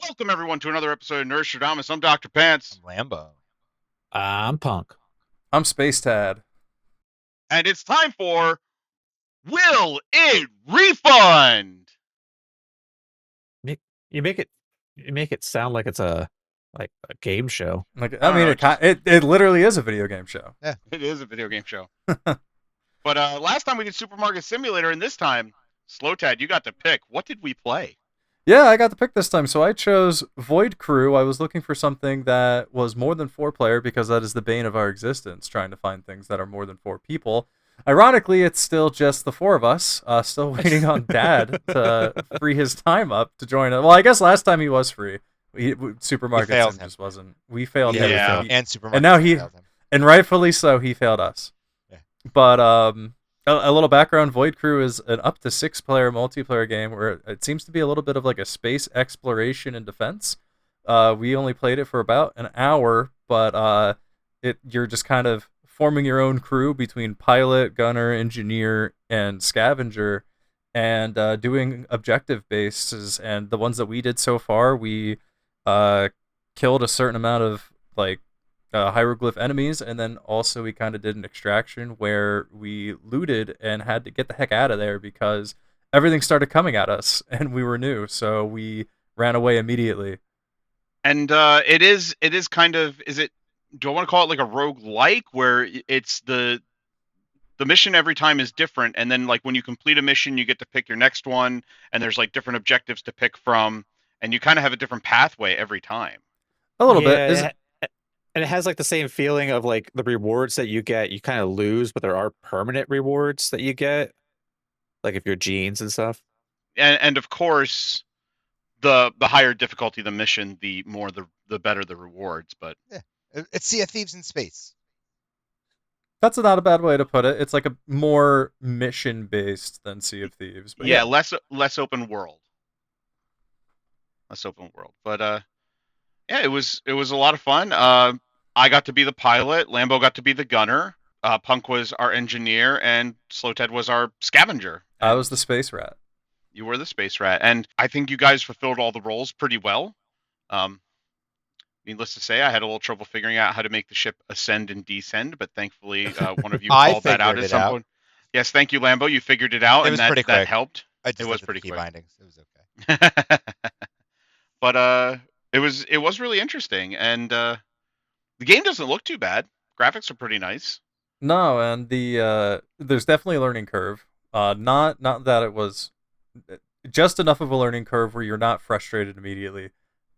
Welcome everyone to another episode of Nerdstrodamus. I'm Dr. Pants, I'm Lambo. I'm Punk. I'm Space Tad. and it's time for Will It Refund? You make it sound like it's a game show. Like, I I don't mean, know, it literally is a video game show. Yeah. it is a video game show. But last time we did Supermarket Simulator, and this time, Slowtad, you got to pick. What did we play? Yeah, I got the pick this time, so I chose Void Crew. I was looking for something that was more than 4 player because that is the bane of our existence, trying to find things that are more than 4 people. Ironically, it's still just the 4 of us, still waiting on Dad to free his time up to join it. Well, I guess last time he was free. Supermarket failed Sim him. just wasn't. We failed Yeah. him. Yeah. And Supermarket. And now he- failed him. And rightfully so, he failed us. Yeah. But a little background: Void Crew is an up to 6 player multiplayer game where it seems to be a little bit of like a space exploration and defense. We only played it for about an hour, but you're just kind of forming your own crew between pilot, gunner, engineer, and scavenger, and doing objective bases. And the ones that we did so far, we killed a certain amount of like hieroglyph enemies, and then also we kind of did an extraction where we looted and had to get the heck out of there because everything started coming at us and we were new, so we ran away immediately. And it is kind of, do I want to call it like a rogue-like, where it's the mission every time is different, and then like when you complete a mission, you get to pick your next one, and there's like different objectives to pick from, and you kind of have a different pathway every time. A little bit. And it has like the same feeling of like the rewards that you get, you kind of lose, but there are permanent rewards that you get, like if you're genes and stuff. And of course, the higher difficulty the mission, the more the better the rewards. But It's Sea of Thieves in space. That's not a bad way to put it. It's like a more mission based than Sea of Thieves, but yeah, less open world. Less open world. But yeah, it was a lot of fun. I got to be the pilot, Lambo got to be the gunner, Punk was our engineer, and Slowted was our scavenger. I was the space rat. You were the space rat, and I think you guys fulfilled all the roles pretty well. Needless to say, I had a little trouble figuring out how to make the ship ascend and descend, but thankfully, one of you I called that out figured at it some out. point. Yes, thank you, Lambo. You figured it out, It and was that pretty quick. helped. I just It was looked at pretty the key quick. bindings. It was okay. But it was really interesting, and the game doesn't look too bad. Graphics are pretty nice. No, and there's definitely a learning curve. Not that it was just enough of a learning curve where you're not frustrated immediately.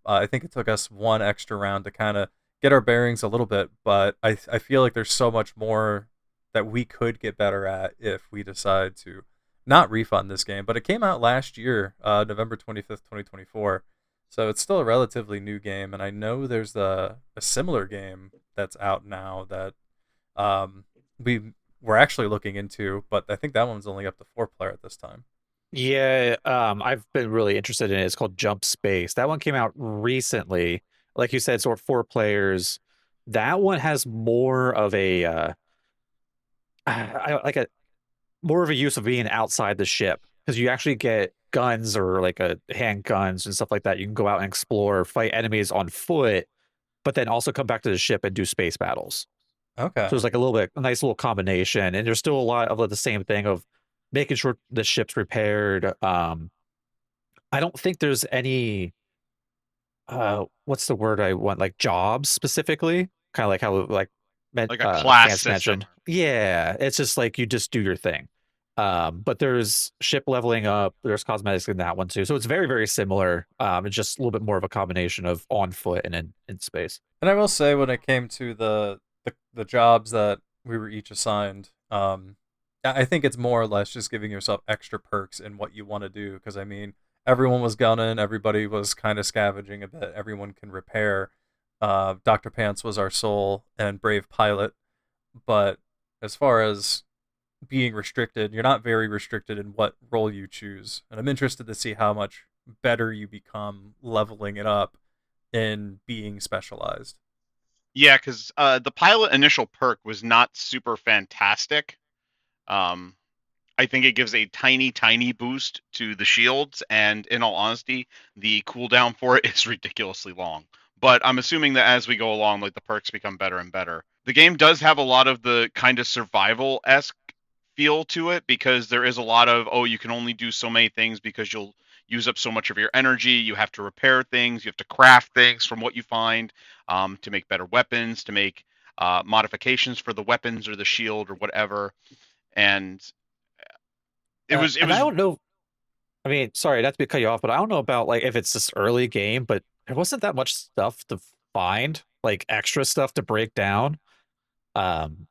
I think it took us one extra round to kind of get our bearings a little bit, but I feel like there's so much more that we could get better at if we decide to not refund this game. But it came out last year, November 25th, 2024. So it's still a relatively new game, and I know there's a similar game that's out now that we're actually looking into, but I think that one's only up to 4 player at this time. Yeah, I've been really interested in it. It's called Jump Space. That one came out recently. Like you said, sort of 4 players. That one has more of a like a more of a use of being outside the ship because you actually get guns or like a handguns and stuff like that. You can go out and explore, fight enemies on foot, but then also come back to the ship and do space battles. Okay. So it's like a nice little combination, and there's still a lot of the same thing of making sure the ship's repaired. I don't think there's any what's the word I want, like jobs specifically, kind of like how Like a class Vance system. mentioned. Yeah, it's just like you just do your thing. But there's ship leveling up. There's cosmetics in that one too, so it's very very similar. It's just a little bit more of a combination of on foot and in space. And I will say, when it came to the jobs that we were each assigned, I think it's more or less just giving yourself extra perks in what you want to do. Because I mean, everyone was gunning, everybody was kind of scavenging a bit, everyone can repair. Dr. Pants was our sole and brave pilot, but as far as being restricted, you're not very restricted in what role you choose. And I'm interested to see how much better you become leveling it up in being specialized. Yeah, because the pilot initial perk was not super fantastic. Um, I think it gives a tiny boost to the shields, and in all honesty, the cooldown for it is ridiculously long. But I'm assuming that as we go along, like the perks become better and better. The game does have a lot of the kind of survival-esque feel to it because there is a lot of, oh, you can only do so many things because you'll use up so much of your energy. You have to repair things, you have to craft things from what you find, to make better weapons, to make modifications for the weapons or the shield or whatever. And it And I was don't know. I mean, sorry, not to cut you off, but I don't know about like if it's this early game, but there wasn't that much stuff to find, like extra stuff to break down.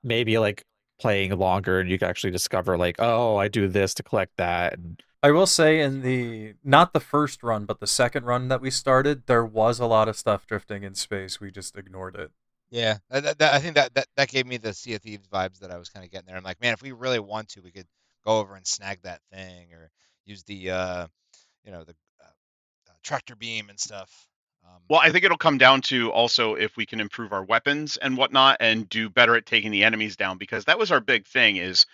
Maybe like playing longer and you can actually discover like, oh, I do this to collect that. And I will say in the not the first run, but the second run that we started, there was a lot of stuff drifting in space. We just ignored it. Yeah, I think that gave me the Sea of Thieves vibes that I was kind of getting there. I'm like, man, if we really want to, we could go over and snag that thing or use the the tractor beam and stuff. well, I think it'll come down to also if we can improve our weapons and whatnot and do better at taking the enemies down, because that was our big thing is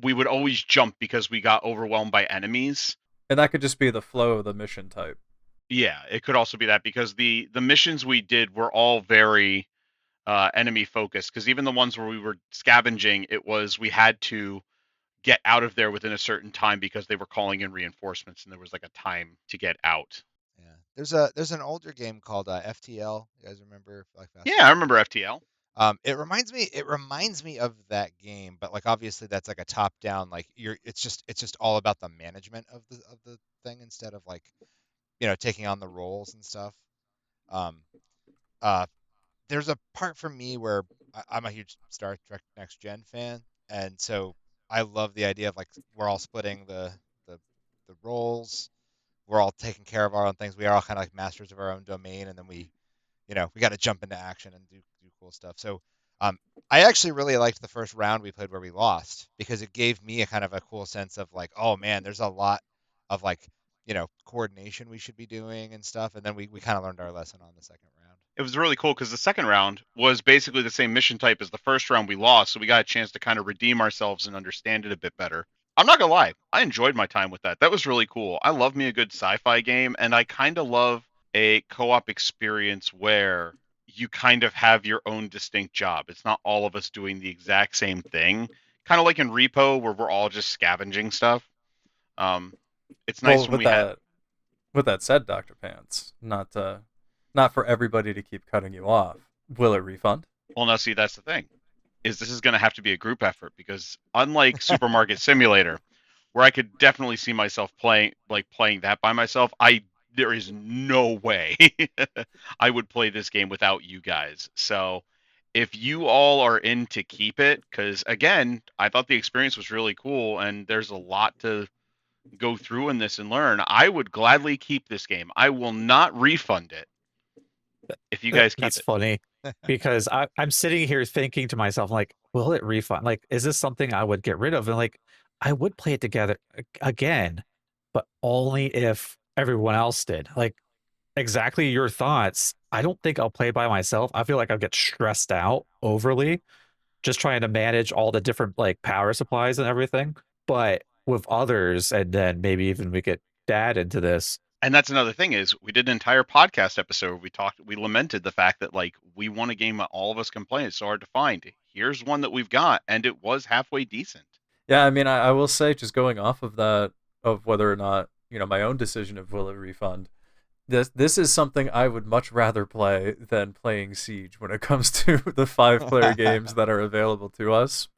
we would always jump because we got overwhelmed by enemies. And that could just be the flow of the mission type. Yeah, it could also be that because the missions we did were all very enemy focused, because even the ones where we were scavenging, it was we had to get out of there within a certain time because they were calling in reinforcements and there was like a time to get out. Yeah, there's an older game called FTL. You guys remember like Yeah, I remember FTL. It reminds me of that game, but like obviously that's like a top down, like it's just all about the management of the thing instead of like taking on the roles and stuff. Um, uh, there's a part for me where I'm a huge Star Trek Next Gen fan, and so I love the idea of like we're all splitting the the roles, we're all taking care of our own things, we are all kind of like masters of our own domain, and then we got to jump into action and do cool stuff. So um, I actually really liked the first round we played where we lost because it gave me a kind of a cool sense of like, oh man, there's a lot of like coordination we should be doing and stuff. And then we kind of learned our lesson on the second round. It was really cool because the second round was basically the same mission type as the first round we lost, so we got a chance to kind of redeem ourselves and understand it a bit better. I'm not gonna lie, I enjoyed my time with that. That was really cool. I love me a good sci-fi game, and I kind of love a co-op experience where you kind of have your own distinct job. It's not all of us doing the exact same thing. Kind of like in Repo, where we're all just scavenging stuff. Um, it's nice Well, when we have. with that said, Dr. Pants, not for everybody to keep cutting you off. Will it refund? Well, now see, that's the thing. This is going to have to be a group effort because unlike Supermarket Simulator, where I could definitely see myself playing that by myself, there is no way I would play this game without you guys. So if you all are in to keep it, because again, I thought the experience was really cool and there's a lot to go through in this and learn, I would gladly keep this game. I will not refund it if you guys keep that's it. funny because I'm sitting here thinking to myself, like, will it refund? Like, is this something I would get rid of? And like, I would play it together again, but only if everyone else did. Like, exactly your thoughts. I don't think I'll play by myself. I feel like I'll get stressed out overly just trying to manage all the different like power supplies and everything. But with others, and then maybe even we get dad into this. And that's another thing is we did an entire podcast episode where we lamented the fact that like we want a game that all of us can play. It's so hard to find. Here's one that we've got, and it was halfway decent. Yeah, I mean, I will say, just going off of that, of whether or not, my own decision of will it refund, this is something I would much rather play than playing Siege when it comes to the 5-player games that are available to us.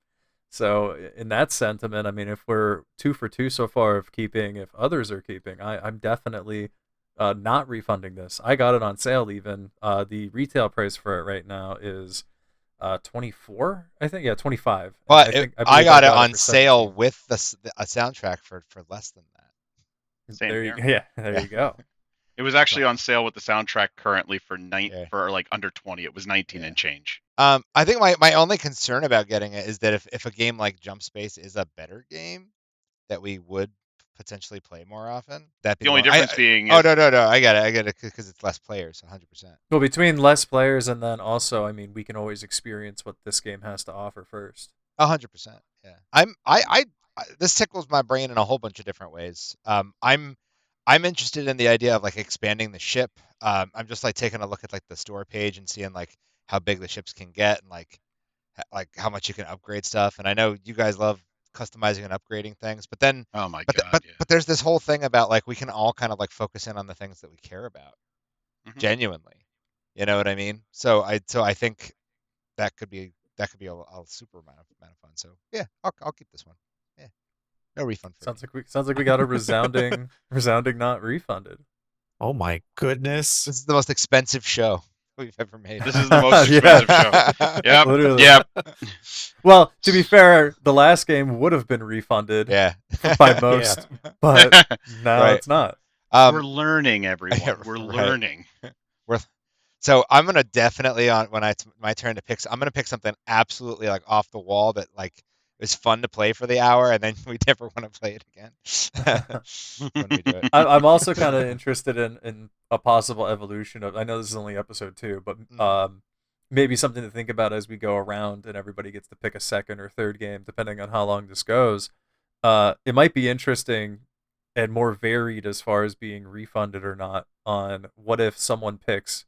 So in that sentiment, I mean, if we're 2 for 2 so far of keeping, if others are keeping, I'm definitely not refunding this. I got it on sale even. The retail price for it right now is 24, I think. Yeah, 25. But I got it on for sale 17. with a soundtrack for less than that. Same There here. yeah, there you go. It was actually on sale with the soundtrack currently for Yeah. for like under 20. It was 19 Yeah. and change. I think my only concern about getting it is that if a game like Jump Space is a better game, that we would potentially play more often. That be The only one. difference being Oh is no, I get it because it's less players, 100%. Well, between less players and then also, I mean, we can always experience what this game has to offer first. 100%. Yeah. I this tickles my brain in a whole bunch of different ways. I'm interested in the idea of like expanding the ship. I'm just like taking a look at like the store page and seeing like how big the ships can get and like how much you can upgrade stuff. And I know you guys love customizing and upgrading things, but then Oh my but god, yeah. but there's this whole thing about like we can all kind of like focus in on the things that we care about Mhm. genuinely. You know what I mean? So I think that could be a super amount of fun. So yeah, I'll keep this one. Yeah, no refund for me. Sounds like we got a resounding not refunded. Oh my goodness. This is the most expensive show we've ever made. This is the most Yeah. expensive show. Yep. Literally. Yep. Well, to be fair, the last game would have been refunded Yeah. by most, but now Right. it's not. We're learning, everyone. yeah, We're right. learning. So I'm gonna definitely when it's my turn to pick. I'm gonna pick something absolutely like off the wall that like is fun to play for the hour, and then we never want to play it again. when we do it. I'm also kind of interested in a possible evolution of. I know this is only episode 2, but maybe something to think about as we go around and everybody gets to pick a second or third game, depending on how long this goes. It might be interesting and more varied as far as being refunded or not. On what if someone picks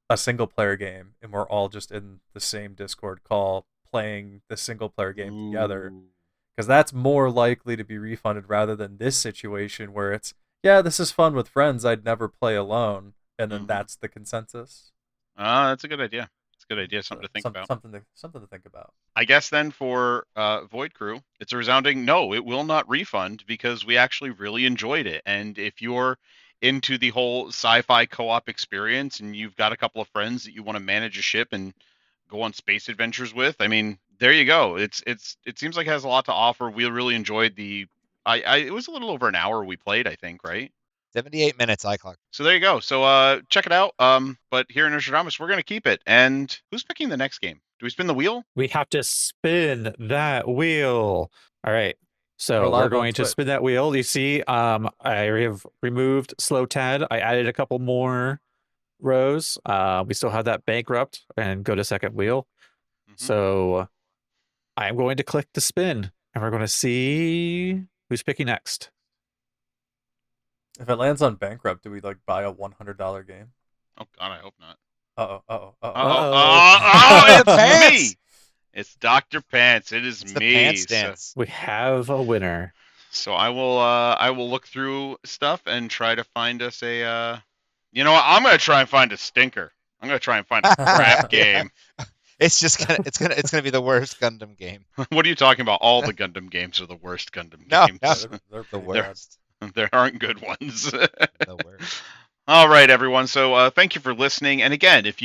a single player game and we're all just in the same Discord call playing the single player game together, Ooh. because that's more likely to be refunded rather than this situation where it's, yeah, this is fun with friends, I'd never play alone, and then Mhm. that's the consensus. That's a good idea. It's a good idea. Something to think about. Something to think about. I guess then for Void Crew, it's a resounding no. It will not refund because we actually really enjoyed it. And if you're into the whole sci-fi co-op experience and you've got a couple of friends that you want to manage a ship and go on space adventures with, I mean, there you go. It seems like it has a lot to offer. We really enjoyed the. It was a little over an hour we played, I think, right? 78 minutes iClock. So there you go. So check it out. But here in Nerdstrodamus, we're gonna keep it. And who's picking the next game? Do we spin the wheel? We have to spin that wheel. All right. We're So live we're on going to Twitch. spin that wheel. You see, I have removed Slow Tad. I added a couple more rows. We still have that bankrupt and go to second wheel. Mhm. So I'm going to click the spin and we're going to see who's picking next. If it lands on bankrupt, do we like buy a $100 game? Oh God, I hope not. Uh-oh. It's Pants! me. It's Dr. Pants. It is It's the me. pants So, dance. We have a winner. so I will look through stuff and try to find us a you know what? I'm gonna try and find a stinker. I'm gonna try and find a crap game. It's gonna be the worst Gundam game. What are you talking about? All the Gundam games are the worst Gundam No, games. no. They're The bad. worst. There aren't good ones. The worst. All right, everyone. So thank you for listening. And again, if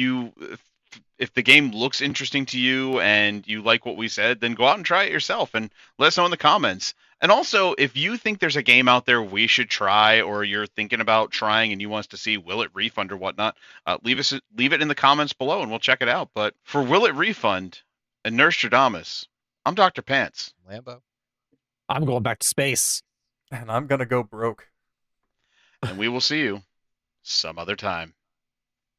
the game looks interesting to you and you like what we said, then go out and try it yourself and let us know in the comments. And also, if you think there's a game out there we should try, or you're thinking about trying and you want us to see will it refund or whatnot, leave it in the comments below and we'll check it out. But for Will It Refund and Nerdstrodamus, I'm Dr. Pants. Lambo. I'm going back to space. And I'm gonna go broke. And we will see you some other time.